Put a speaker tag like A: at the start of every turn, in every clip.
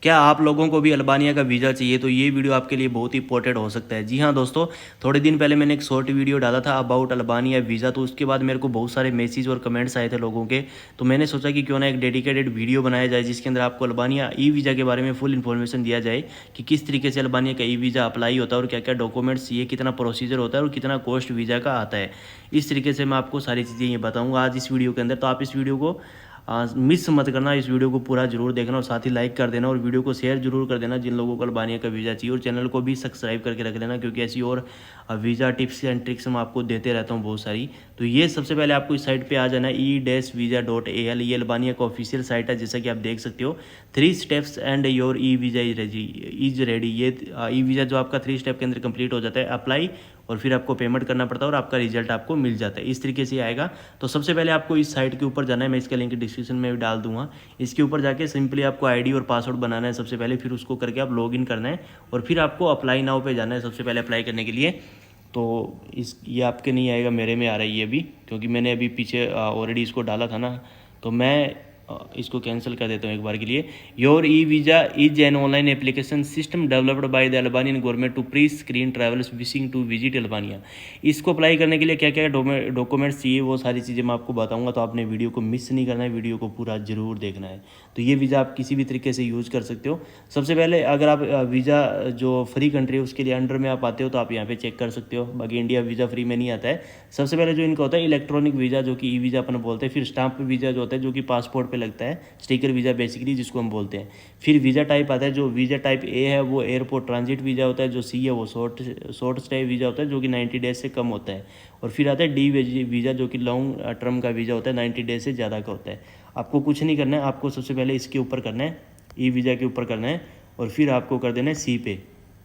A: क्या आप लोगों को भी अल्बानिया का वीज़ा चाहिए? तो ये वीडियो आपके लिए बहुत ही इंपॉर्टेंट हो सकता है। जी हाँ दोस्तों, थोड़े दिन पहले मैंने एक शॉर्ट वीडियो डाला था अबाउट अल्बानिया वीज़ा, तो उसके बाद मेरे को बहुत सारे मैसेज और कमेंट्स आए थे लोगों के। तो मैंने सोचा कि क्यों ना एक डेडिकेटेड वीडियो बनाया जाए जिसके अंदर आपको अल्बानिया ई वीज़ा के बारे में फुल इन्फॉर्मेशन दिया जाए कि किस तरीके से अल्बानिया का ई वीज़ा अप्लाई होता है और क्या क्या डॉक्यूमेंट्स चाहिए, कितना प्रोसीजर होता है और कितना कॉस्ट वीज़ा का आता है। इस तरीके से मैं आपको सारी चीज़ें ये बताऊँगा आज इस वीडियो के अंदर। तो आप इस वीडियो को मिस मत करना, इस वीडियो को पूरा जरूर देखना और साथ ही लाइक कर देना और वीडियो को शेयर जरूर कर देना जिन लोगों को अल्बानिया का वीज़ा चाहिए, और चैनल को भी सब्सक्राइब करके रख लेना क्योंकि ऐसी और वीज़ा टिप्स एंड ट्रिक्स मैं आपको देते रहता हूँ बहुत सारी। तो ये सबसे पहले आपको इस साइट पे आ जाना है e-visa.al। ये अल्बानिया का ऑफिशियल साइट है जैसा कि आप देख सकते हो। 3 steps and your e visa is ready. ये ई वीज़ा जो आपका 3 स्टेप के अंदर कंप्लीट हो जाता है, अप्लाई और फिर आपको पेमेंट करना पड़ता है और आपका रिजल्ट आपको मिल जाता है। इस तरीके से आएगा। तो सबसे पहले आपको इस साइट के ऊपर जाना है, मैं इसका लिंक डिस्क्रिप्शन में भी डाल दूंगा। इसके ऊपर जाके सिंपली आपको आईडी और पासवर्ड बनाना है सबसे पहले, फिर उसको करके आप लॉगिन करना है और फिर आपको अप्लाई नाउ पे जाना है सबसे पहले अप्लाई करने के लिए। तो ये आपके नहीं आएगा, मेरे में आ रहा है ये अभी, क्योंकि मैंने अभी पीछे ऑलरेडी इसको डाला था ना। तो मैं इसको कैंसिल कर देता हूँ एक बार के लिए। Your e visa is an online application system developed by the Albanian government to pre screen travellers wishing to visit Albania. इसको अप्लाई करने के लिए क्या क्या डॉक्यूमेंट्स चाहिए वो सारी चीज़ें मैं आपको बताऊंगा, तो आपने वीडियो को मिस नहीं करना है, वीडियो को पूरा जरूर देखना है। तो ये वीज़ा आप किसी भी तरीके से यूज़ कर सकते हो। सबसे पहले अगर आप वीज़ा जो फ्री कंट्री है उसके लिए अंडर में आप आते हो तो आप यहाँ पे चेक कर सकते हो। बाकी इंडिया वीज़ा फ्री में नहीं आता है। सबसे पहले जो इनका होता है इलेक्ट्रॉनिक वीज़ा जो कि ई वीज़ा अपन बोलते हैं, फिर स्टाम्प वीज़ा जो होता है जो कि पासपोर्ट पे लगता है, स्टिकर वीज़ा बेसिकली जिसको हम बोलते हैं। फिर वीज़ा टाइप आता है, जो वीज़ा टाइप ए है वो एयरपोर्ट ट्रांजिट वीज़ा होता है, जो सी है वो शॉर्ट स्टे वीज़ा होता है जो कि 90 डेज से कम होता है, और फिर आता है डी वीज़ा जो कि लॉन्ग टर्म का वीज़ा होता है, 90 डेज से ज़्यादा का होता है। आपको कुछ नहीं करना है, आपको सबसे पहले इसके ऊपर करना है, ई वीज़ा के ऊपर करना है और फिर आपको कर देना है सी पे।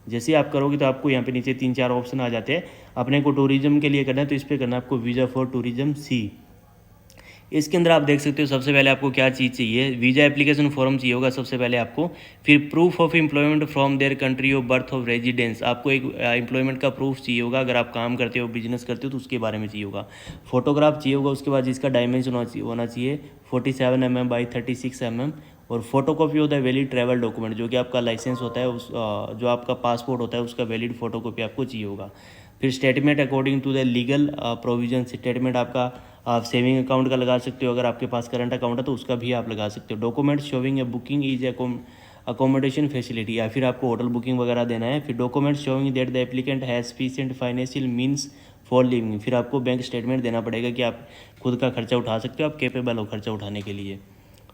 A: जैसे आप करोगे तो आपको यहाँ पे नीचे 3-4 ऑप्शन आ जाते हैं। अपने को टूरिज्म के लिए करना है तो इस पर करना है आपको वीज़ा फॉर टूरिज्म सी। इसके अंदर आप देख सकते हो सबसे पहले आपको क्या चीज़ चाहिए, वीज़ा एप्लीकेशन फॉर्म चाहिए होगा सबसे पहले आपको। फिर proof of employment from their country of birth of residence, आपको एक एम्प्लॉयमेंट का प्रूफ चाहिए होगा, अगर आप काम करते हो बिजनेस करते हो तो उसके बारे में चाहिए होगा। फोटोग्राफ चाहिए होगा, उसके बाद जिसका डायमेंशन होना चाहिए 47 mm बाई 36 mm, और फोटोकॉपी होता है वैलिड ट्रैवल डॉक्यूमेंट जो कि आपका लाइसेंस होता है, उस जो आपका पासपोर्ट होता है उसका वैलिड फोटोकॉपी आपको चाहिए होगा। फिर statement according to the legal provision, statement आपका आप सेविंग अकाउंट का लगा सकते हो, अगर आपके पास करंट अकाउंट है तो उसका भी आप लगा सकते हो। Document showing A booking is accommodation facility, या फिर आपको होटल बुकिंग वगैरह देना है। फिर document showing that the applicant has sufficient financial means for living, फिर आपको बैंक स्टेटमेंट देना पड़ेगा कि आप खुद का खर्चा उठा सकते हो, आप कैपेबल हो खर्चा उठाने के लिए।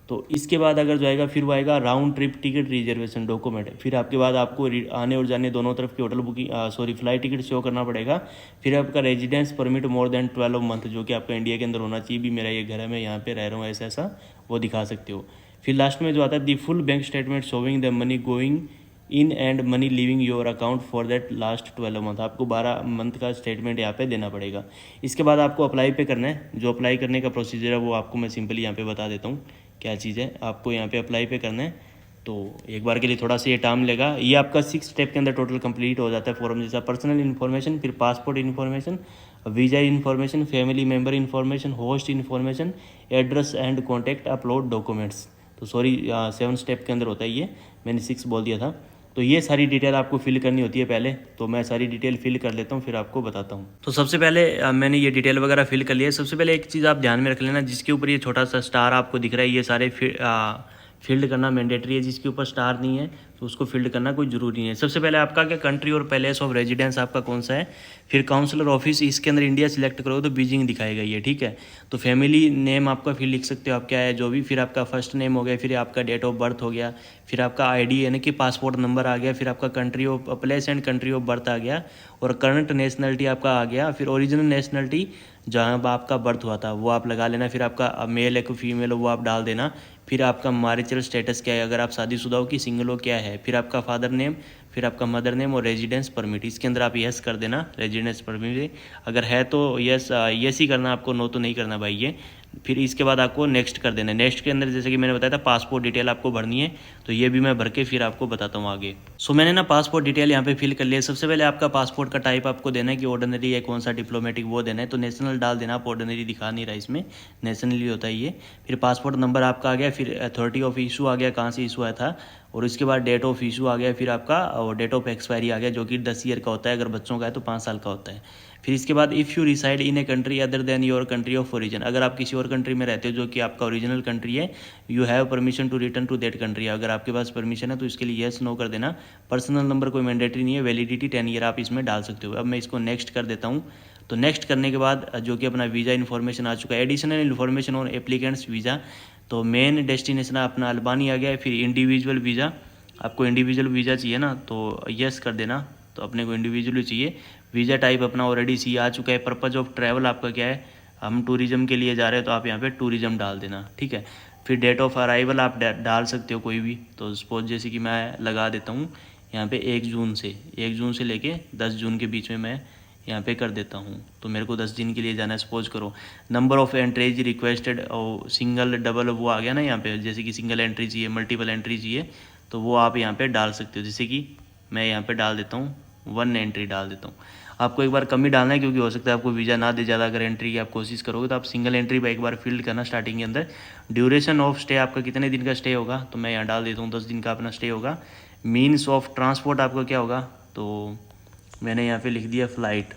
A: तो इसके बाद अगर जो आएगा फिर वो आएगा round trip ticket reservation document. फिर आपके बाद आपको आने और जाने दोनों तरफ की hotel booking flight ticket show करना पड़ेगा। फिर आपका residence permit more than 12 month जो कि आपका इंडिया के अंदर होना चाहिए, भी मेरा ये घर है मैं यहाँ पे रह रहा हूँ ऐसा ऐसा, वो दिखा सकते हो। फिर लास्ट में जो आता है the full bank statement showing the money going in and money leaving your account for that last 12 month, आपको 12 मंथ का स्टेटमेंट यहाँ पे देना पड़ेगा। इसके बाद आपको अप्लाई पे करना है। जो अप्लाई करने का प्रोसीजर है वो आपको मैं सिंपली यहाँ पे बता देता हूँ क्या चीज़ है। आपको यहाँ पे अप्लाई पे करना है, तो एक बार के लिए थोड़ा सा ये टाइम लेगा। ये आपका 6 स्टेप के अंदर टोटल कंप्लीट हो जाता है फॉर्म जैसा। पर्सनल इन्फॉर्मेशन, फिर passport information, visa information, family member information, host information, address and contact, upload documents. तो सॉरी 7 स्टेप के अंदर होता है ये, मैंने 6 बोल दिया था। तो ये सारी डिटेल आपको फिल करनी होती है पहले, तो मैं सारी डिटेल फिल कर लेता हूँ फिर आपको बताता हूँ। तो सबसे पहले मैंने ये डिटेल वगैरह फिल कर लिया है। सबसे पहले एक चीज़ आप ध्यान में रख लेना, जिसके ऊपर ये छोटा सा स्टार आपको दिख रहा है, ये सारे फील्ड करना मैंडेटरी है। जिसके ऊपर स्टार नहीं है तो उसको फील्ड करना कोई ज़रूरी नहीं है। सबसे पहले आपका क्या कंट्री और पैलेस ऑफ रेजिडेंस आपका कौन सा है। फिर काउंसलर ऑफिस, इसके अंदर इंडिया सिलेक्ट करोगे तो बीजिंग दिखाएगा ये, ठीक है। तो फैमिली नेम आपका फिर लिख सकते हो आप क्या है जो भी। फिर आपका फर्स्ट नेम हो गया, फिर आपका डेट ऑफ बर्थ हो गया, फिर आपका आईडी यानी कि पासपोर्ट नंबर आ गया, फिर आपका country of place and country of birth आ गया, और करंट नेशनलिटी आपका आ गया। फिर ओरिजिनल नेशनलिटी जहाँ आपका बर्थ हुआ था वो आप लगा लेना। फिर आपका मेल है कि फीमेल हो वो आप डाल देना। फिर आपका मैरिटल स्टेटस क्या है, अगर आप शादीशुदा हो कि सिंगल हो क्या है। फिर आपका फादर नेम, फिर आपका मदर नेम, और रेजिडेंस परमिट, इसके अंदर आप यस कर देना रेजिडेंस परमिट। अगर है तो यस यस ही करना आपको, नो तो नहीं करना भाई। ये फिर इसके बाद आपको नेक्स्ट कर देना है। नेक्स्ट के अंदर जैसे कि मैंने बताया था पासपोर्ट डिटेल आपको भरनी है, तो ये भी मैं भर के फिर आपको बताता हूँ आगे। सो मैंने ना पासपोर्ट डिटेल यहाँ पे फिल कर लिया। सबसे पहले आपका पासपोर्ट का टाइप आपको देना है कि ऑर्डिनरी है, कौन सा डिप्लोमेटिक वो देना है। तो नेशनल डाल देना, आप ऑर्डिनरी दिखा नहीं रहा इसमें, नेशनली होता है ये। फिर पासपोर्ट नंबर आपका आ गया, फिर अथॉरिटी ऑफ इशू आ गया, कहाँ से इशू आया था, और उसके बाद डेट ऑफ इशू आ गया, फिर आपका डेट ऑफ एक्सपायरी आ गया जो कि 10 ईयर का होता है, अगर बच्चों का है तो 5 साल का होता है। फिर इसके बाद if you reside in a country other than your country of origin, अगर आप किसी और कंट्री में रहते हो जो कि आपका ओरिजिनल कंट्री है, you have permission to return to that country, अगर आपके पास परमिशन है तो इसके लिए येस नो कर देना। पर्सनल नंबर कोई मैंडेटरी नहीं है, वैलिडिटी 10 ईयर आप इसमें डाल सकते हो। अब मैं इसको नेक्स्ट कर देता हूँ। तो नेक्स्ट करने के बाद जो कि अपना वीज़ा इन्फॉर्मेशन आ चुका है, additional information on applicants visa. तो मेन डेस्टिनेशन अपना अल्बानिया आ गया है। फिर इंडिविजुअल वीज़ा, आपको इंडिविजुअल वीज़ा चाहिए ना, तो यस कर देना। तो अपने को इंडिविजुअली चाहिए। वीज़ा टाइप अपना ऑलरेडी सी आ चुका है। पर्पज़ ऑफ ट्रैवल आपका क्या है, हम टूरिज़्म के लिए जा रहे हैं, तो आप यहाँ पे टूरिज़्म डाल देना, ठीक है। फिर डेट ऑफ अराइवल आप डाल सकते हो कोई भी। तो सपोज जैसे कि मैं लगा देता हूँ यहाँ पे 1 जून से लेके 10 जून के बीच में मैं यहाँ पे कर देता हूँ। तो मेरे को 10 दिन के लिए जाना है सपोज करो। नंबर ऑफ़ एंट्रीज रिक्वेस्टेड, और सिंगल डबल वो आ गया ना यहाँ पे, जैसे कि सिंगल एंट्री चाहिए, मल्टीपल एंट्री चाहिए, तो वो आप यहाँ पे डाल सकते हो। जैसे कि मैं यहाँ पे डाल देता हूँ 1 एंट्री डाल देता हूँ। आपको एक बार कम ही डालना है क्योंकि हो सकता है आपको वीज़ा ना दे ज़्यादा, अगर एंट्री की आप कोशिश करोगे तो आप सिंगल एंट्री पर एक बार फिल करना स्टार्टिंग के अंदर। ड्यूरेशन ऑफ स्टे आपका कितने दिन का स्टे होगा, तो मैं यहाँ डाल देता हूँ 10 दिन का अपना स्टे होगा। मीन्स ऑफ ट्रांसपोर्ट आपका क्या होगा, तो मैंने यहाँ पे लिख दिया फ़्लाइट,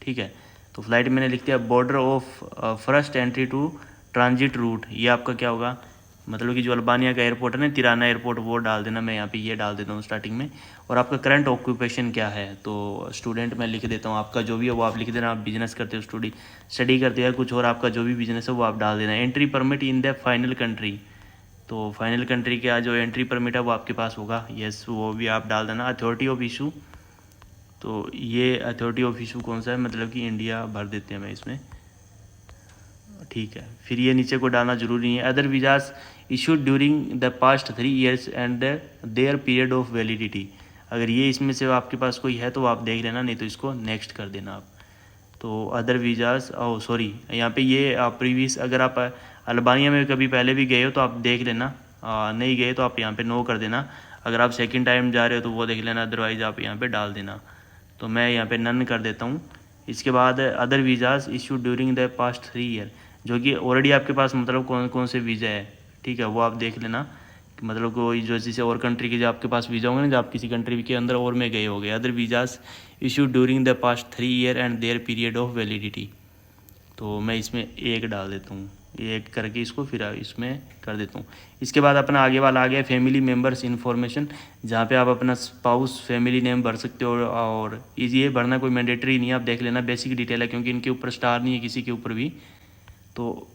A: ठीक है। तो फ्लाइट मैंने लिख दिया। Border of first entry to transit route, ये आपका क्या होगा, मतलब कि जो अल्बानिया का एयरपोर्ट है ना, तिराना एयरपोर्ट, वो डाल देना। मैं यहाँ पे ये डाल देता हूँ स्टार्टिंग में। और आपका करंट ऑक्यूपेशन क्या है, तो स्टूडेंट मैं लिख देता हूँ। आपका जो भी है वो आप लिख देना। आप बिजनेस करते हो, स्टडी करते हो या कुछ और, आपका जो भी बिजनेस है वो आप डाल देना। Entry permit in the final country, तो फाइनल कंट्री का जो एंट्री परमिट है वो आपके पास होगा, यस, वो भी आप डाल देना। अथॉरिटी ऑफ इशू, तो ये अथॉरिटी ऑफ इशू कौन सा है, मतलब कि इंडिया भर देते हैं मैं इसमें, ठीक है। फिर ये नीचे को डालना जरूरी नहीं है। Other visas issued during the past 3 years and there period of validity, अगर ये इसमें से आपके पास कोई है तो आप देख लेना, नहीं तो इसको नेक्स्ट कर देना आप। तो अदर वीज़ाज, ओ सॉरी, यहाँ पे ये प्रीवियस, अगर आप अल्बानिया में कभी पहले भी गए हो तो आप देख लेना, नहीं गए तो आप यहाँ पे नो कर देना। अगर आप सेकंड टाइम जा रहे हो तो वो देख लेना, अदरवाइज़ आप यहाँ पे डाल देना। तो मैं यहाँ पे नन कर देता हूँ। इसके बाद other visas issue during the past 3 year, जो कि ऑलरेडी आपके पास मतलब कौन कौन से वीज़ा है, ठीक है, वो आप देख लेना। मतलब कोई जो जैसे और कंट्री के जो आपके पास वीज़ा होंगे ना, जो आप किसी कंट्री के अंदर और में गए होंगे। Other visas issue during the past 3 year and there period of validity, तो मैं इसमें एक डाल देता हूँ, एक करके इसको फिर इसमें कर देता हूँ। इसके बाद अपना आगे वाला आ गया फैमिली मेम्बर्स इन्फॉर्मेशन, जहाँ पे आप अपना स्पाउस फैमिली नेम भर सकते हो। और ये भरना कोई मैंडेटरी नहीं है, आप देख लेना, बेसिक डिटेल है क्योंकि इनके ऊपर स्टार नहीं है किसी के ऊपर भी। तो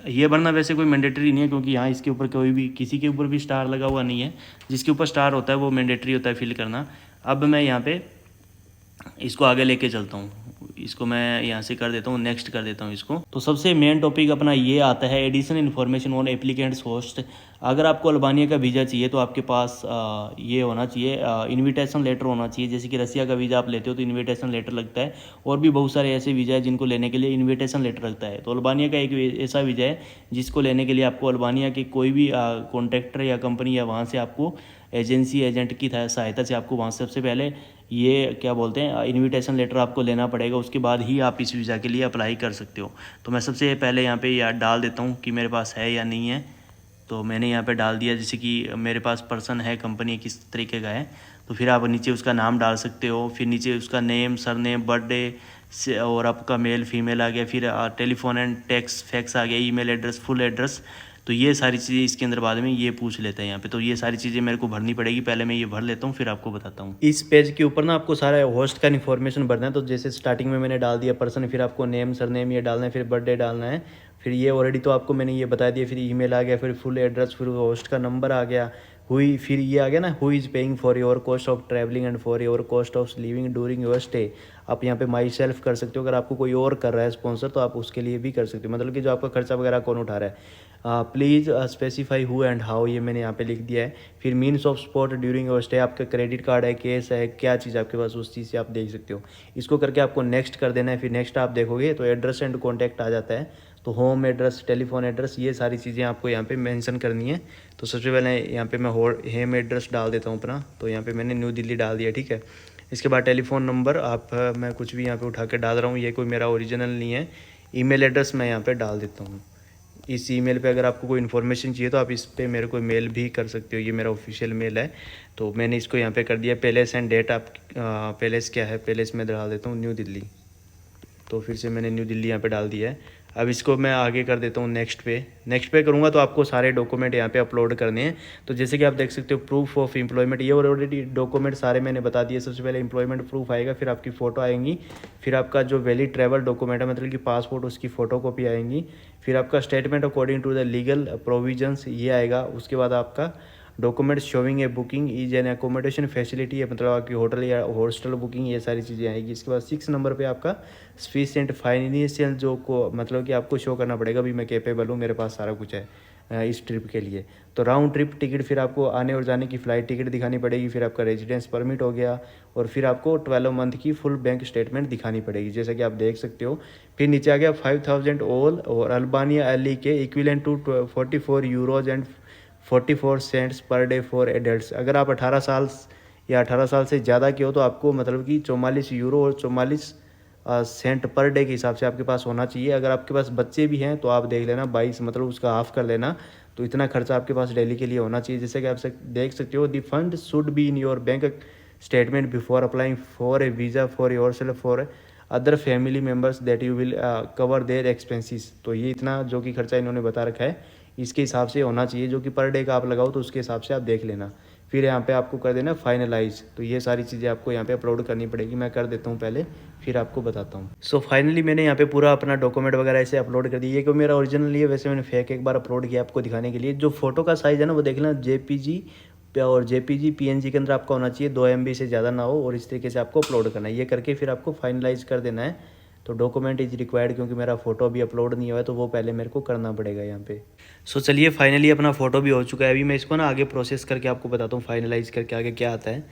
A: ये भरना वैसे कोई मैंडेटरी नहीं है क्योंकि यहाँ इसके ऊपर कोई भी किसी के ऊपर भी स्टार लगा हुआ नहीं है। जिसके ऊपर स्टार होता है वो मैंडेटरी होता है फिल करना। अब मैं यहाँ पे इसको आगे लेके चलता हूँ, इसको मैं यहाँ से कर देता हूँ, नेक्स्ट कर देता हूँ इसको। तो सबसे मेन टॉपिक अपना ये आता है additional information on applicants host. अगर आपको अल्बानिया का वीज़ा चाहिए तो आपके पास ये होना चाहिए, इनविटेशन लेटर होना चाहिए। जैसे कि रसिया का वीज़ा आप लेते हो तो इनविटेशन लेटर लगता है, और भी बहुत सारे ऐसे वीज़ा है जिनको लेने के लिए इन्विटेशन लेटर लगता है। तो अल्बानिया का एक ऐसा वीज़ा है जिसको लेने के लिए आपको अल्बानिया के कोई भी कॉन्ट्रैक्टर या कंपनी या वहाँ से आपको एजेंसी एजेंट की सहायता से आपको वहाँ से सबसे पहले ये क्या बोलते हैं इनविटेशन लेटर आपको लेना पड़ेगा। उसके बाद ही आप इस वीज़ा के लिए अप्लाई कर सकते हो। तो मैं सबसे पहले यहाँ पे याद डाल देता हूँ कि मेरे पास है या नहीं है। तो मैंने यहाँ पे डाल दिया, जैसे कि मेरे पास पर्सन है, कंपनी किस तरीके का है। तो फिर आप नीचे उसका नाम डाल सकते हो, फिर नीचे उसका नेम, सरनेम, बर्थडे से, और आपका मेल फीमेल आ गया, फिर टेलीफोन एंड टेक्स्ट फैक्स आ गया, ईमेल एड्रेस, फुल एड्रेस। तो ये सारी चीज़ें इसके अंदर बाद में ये पूछ लेते हैं यहाँ पे। तो ये सारी चीज़ें मेरे को भरनी पड़ेगी, पहले मैं ये भर लेता हूँ फिर आपको बताता हूँ। इस पेज के ऊपर ना आपको सारा होस्ट का इन्फॉर्मेशन भरना है। तो जैसे स्टार्टिंग में मैंने डाल दिया पर्सन, फिर आपको नेम सरनेम ये डालना है, फिर बर्थडे डालना है, फिर ये ऑलरेडी तो आपको मैंने ये बता दिया, फिर ईमेल आ गया, फिर फुल एड्रेस, फिर होस्ट का नंबर आ गया, हुई, फिर ये आ गया ना, who is paying for your cost of travelling and for your cost of living during your stay. आप यहाँ पे माई सेल्फ कर सकते हो। अगर आपको कोई और कर रहा है स्पॉन्सर तो आप उसके लिए भी कर सकते हो, मतलब कि जो आपका खर्चा वगैरह कौन उठा रहा है। Please specify who and how, ये मैंने यहाँ पे लिख दिया है। फिर means of support during your stay, आपका क्रेडिट कार्ड है, केस है, क्या चीज़ आपके पास, उस चीज़ से आप देख सकते हो। इसको करके आपको नेक्स्ट कर देना है। फिर नेक्स्ट आप देखोगे तो एड्रेस एंड कॉन्टैक्ट आ जाता है। तो होम एड्रेस, टेलीफोन एड्रेस, ये सारी चीज़ें आपको यहाँ पे मेंशन करनी है। तो सबसे पहले यहाँ पे मैं होम एड्रेस डाल देता हूँ अपना, तो यहाँ पे मैंने न्यू दिल्ली डाल दिया, ठीक है। इसके बाद टेलीफोन नंबर आप मैं कुछ भी यहाँ पे उठा के डाल रहा हूँ, ये कोई मेरा ओरिजिनल नहीं है। ईमेल एड्रेस मैं यहाँ पे डाल देता हूँ। इस ईमेल पे अगर आपको कोई इन्फॉर्मेशन चाहिए तो आप इस पे मेरे को मेल भी कर सकते हो, ये मेरा ऑफिशियल मेल है। तो मैंने इसको यहाँ पे कर दिया। पैलेस एंड डेट आप पैलेस क्या है, पैलेस में डाल देता हूँ न्यू दिल्ली। तो फिर से मैंने न्यू दिल्ली यहाँ पे डाल दिया है। अब इसको मैं आगे कर देता हूँ नेक्स्ट पे करूँगा तो आपको सारे डॉक्यूमेंट यहाँ पे अपलोड करने हैं। तो जैसे कि आप देख सकते हो प्रूफ ऑफ एम्प्लॉयमेंट, ये ऑलरेडी डॉक्यूमेंट सारे मैंने बता दिए। सबसे पहले एम्प्लॉयमेंट प्रूफ आएगा, फिर आपकी फ़ोटो आएंगी, फिर आपका जो वैलिड ट्रैवल डॉक्यूमेंट है मतलब कि पासपोर्ट, उसकी फ़ोटो कॉपी आएंगी, फिर आपका statement according to the legal provisions ये आएगा। उसके बाद आपका document showing a booking is an accommodation facility है, मतलब आपकी होटल या हॉस्टल बुकिंग, ये सारी चीज़ें आएगी। इसके बाद 6 नंबर पे आपका सफिशिएंट फाइनेंशियल जो को मतलब कि आपको शो करना पड़ेगा भी मैं कैपेबल हूँ, मेरे पास सारा कुछ है इस ट्रिप के लिए। तो राउंड ट्रिप टिकट, फिर आपको आने और जाने की फ़्लाइट टिकट दिखानी पड़ेगी, फिर आपका रेजिडेंस परमिट हो गया, और फिर आपको 12 मंथ की फुल बैंक स्टेटमेंट दिखानी पड़ेगी, जैसा कि आप देख सकते हो। फिर नीचे आ गया 5000 ऑल और अल्बानिया एली के equivalent to 44 euros and 44 cents per day for adults. अगर आप 18 साल या 18 साल से ज़्यादा के हो तो आपको मतलब कि 44 यूरो और 44 सेंट पर डे के हिसाब से आपके पास होना चाहिए। अगर आपके पास बच्चे भी हैं तो आप देख लेना 22, मतलब उसका हाफ कर लेना, तो इतना खर्चा आपके पास डेली के लिए होना चाहिए। जैसे कि आप देख सकते हो, the fund should be in your bank statement before applying for a visa for your self for other family members that you will cover their expenses. तो ये इतना जो कि खर्चा इन्होंने बता रखा है इसके हिसाब से होना चाहिए, जो कि पर डे का आप लगाओ तो उसके हिसाब से आप देख लेना। फिर यहाँ पे आपको कर देना फाइनलाइज। तो ये सारी चीज़ें आपको यहाँ पे अपलोड करनी पड़ेगी, मैं कर देता हूँ पहले, फिर आपको बताता हूँ। सो फाइनली मैंने यहाँ पे पूरा अपना डॉक्यूमेंट वगैरह ऐसे अपलोड कर दिया। ये क्यों मेरा ओरिजिनल नहीं है, वैसे मैंने फेक एक बार अपलोड किया आपको दिखाने के लिए। जो फोटो का साइज़ है ना वो देख लेना, जेपीजी और जेपीजी पीएनजी के अंदर आपका होना चाहिए, 2 MB से ज़्यादा ना हो, और इस तरीके से आपको अपलोड करना है। ये करके फिर आपको फाइनलाइज कर देना है। तो डॉक्यूमेंट इज रिक्वायर्ड, क्योंकि मेरा फ़ोटो अभी अपलोड नहीं हुआ है तो वो पहले मेरे को करना पड़ेगा यहाँ पे। सो चलिए फाइनली अपना फ़ोटो भी हो चुका है। अभी मैं इसको ना आगे प्रोसेस करके आपको बताता हूँ फाइनलाइज करके आगे क्या आता है।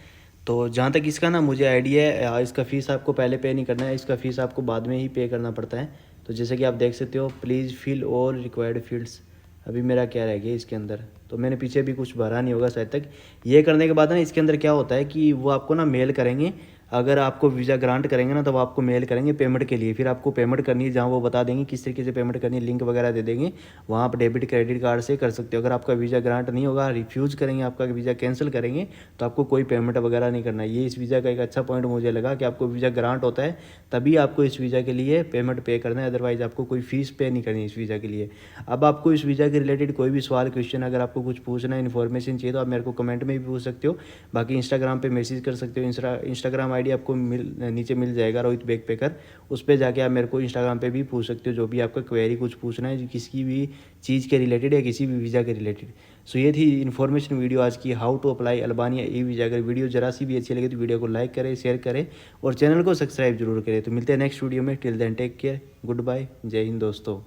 A: तो जहाँ तक इसका ना मुझे आइडिया है, इसका फ़ीस आपको पहले पे नहीं करना है, इसका फ़ीस आपको बाद में ही पे करना पड़ता है। तो जैसे कि आप देख सकते हो, please fill all required fields. अभी मेरा क्या रह गया इसके अंदर, तो मैंने पीछे भी कुछ भरा नहीं होगा शायद तक। ये करने के बाद ना इसके अंदर क्या होता है कि वो आपको ना मेल करेंगे, अगर आपको वीज़ा ग्रांट करेंगे ना तो वो आपको मेल करेंगे पेमेंट के लिए। फिर आपको पेमेंट करनी है, जहाँ वो बता देंगे किस तरीके से पेमेंट करनी है, लिंक वगैरह दे देंगे, वहाँ आप डेबिट क्रेडिट कार्ड से कर सकते हो। अगर आपका वीज़ा ग्रांट नहीं होगा, रिफ्यूज़ करेंगे, आपका वीज़ा कैंसिल करेंगे, तो आपको कोई पेमेंट वगैरह नहीं करना है। ये इस वीज़ा का एक अच्छा पॉइंट मुझे लगा कि आपको वीज़ा ग्रांट होता है तभी आपको इस वीज़ा के लिए पेमेंट पे करना है, अदरवाइज़ आपको कोई फ़ीस पे नहीं करनी इस वीज़ा के लिए। अब आपको इस वीज़ा के रिलेटेड कोई भी सवाल क्वेश्चन, अगर आपको कुछ पूछना है, इन्फॉर्मेशन चाहिए, तो आप मेरे को कमेंट में भी पूछ सकते हो। बाकी इंस्टाग्राम पे मैसेज कर सकते हो। इंस्टाग्राम आईडी आपको नीचे मिल जाएगा, रोहित बैकपैकर। उस पर जाके आप मेरे को इंस्टाग्राम पे भी पूछ सकते हो, जो भी आपका क्वेरी कुछ पूछना है, किसी भी चीज़ के रिलेटेड या किसी भी वीज़ा के रिलेटेड। सो ये थी इन्फॉर्मेशन वीडियो आज की, how to apply Albania e visa. अगर वीडियो जरा सी भी अच्छी लगे तो वीडियो को लाइक करें, शेयर करें और चैनल को सब्सक्राइब जरूर करें। तो मिलते हैं नेक्स्ट वीडियो में। Till then take care, good bye, जय हिंद दोस्तों।